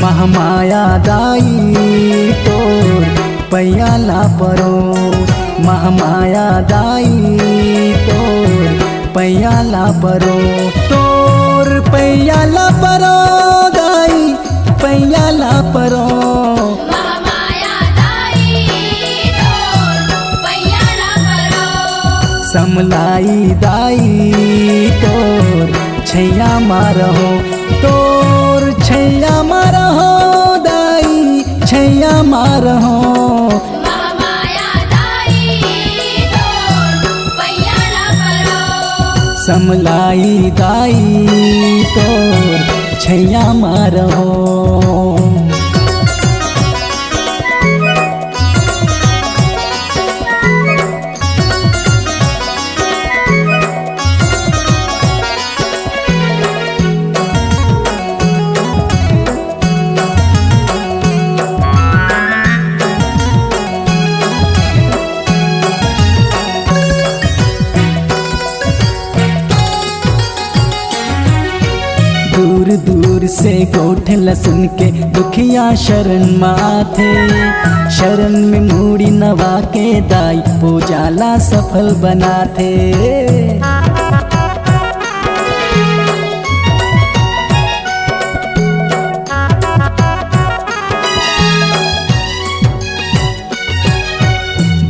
महामाया दाई तोर पैयाला परो, महामाया दाई तोर पैयाला परो, तोर पैयाला परो दाई पैयाला परो। महामाया दाई तोर पैयाला परो, समलाई दाई तोर छैया मारहो, तोर छैया मारहो दाई छैया मारहो। महामाया दाई तोर पैयाला परो, समलाई दाई तोर छैया मारहो। दूर दूर से गोठला सुन के दुखिया शरण माथे, शरण में मूड़ी नवा के दाई पूजाला सफल बनाथे।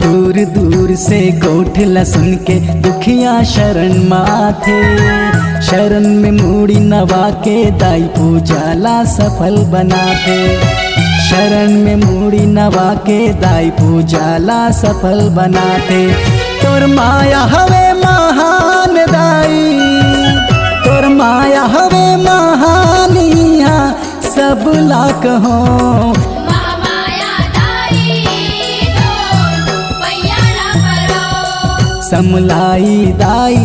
दूर दूर से गोठला सुन के दुखिया शरण माथे, शरण में मूड़ी नवा के दाई पूजाला सफल बनाते, शरण में मूड़ी नवा के दाई पूजाला सफल बनाते। तोर माया हवे महान दाई, तोर माया हवे महानिया सब लाख हो। महामाया दाई तोर पैयाला परो, समलाई दाई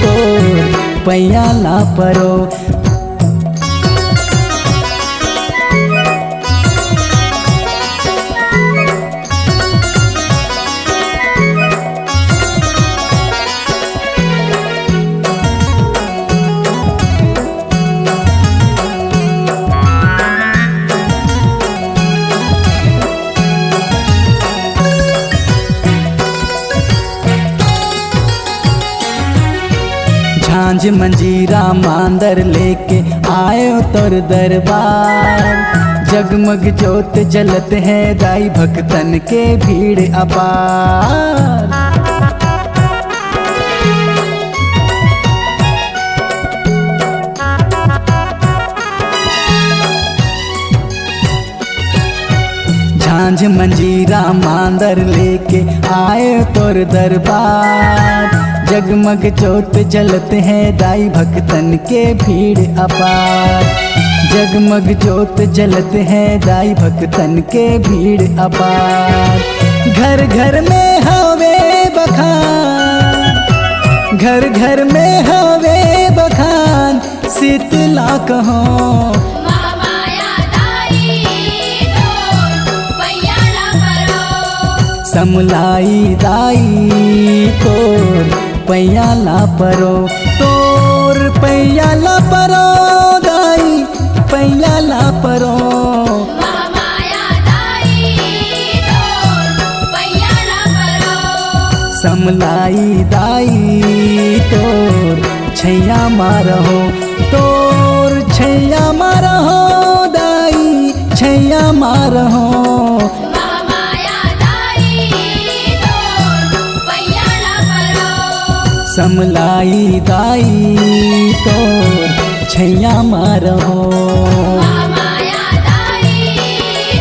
तोर पैयाला परो। झांझ मंजीरा मांदर लेके आयो तोर दरबार, जगमग जोत जलत है दाई भक्तन के भीड़ अपार। झांझ मंजीरा मांदर लेके आए तोर दरबार, जगमग जोत जलत है दाई भक्तन के भीड़ अपार, जगमग जोत जलत है दाई भक्तन के भीड़ अपार। घर घर में हवे बखान, घर घर में हवे बखान शीतला कहो। महामाया दाई तोर पैयाला परो, समलाई दाई तोर पैयाला परो, तोर पैयाला परो दाई पैयाला परो। महामाया दाई तोर पैयाला परो, समलाई दाई तोर छैया मारहो, तोर छैया मारहो दाई छैया मारहो। महामाया दाई तोर पैयाला परो, समलाई दाई तोर छैया मारहो। महामाया दाई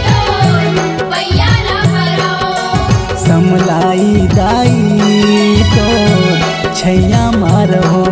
तोर पैयाला परो, समलाई दाई तोर छैया मारहो।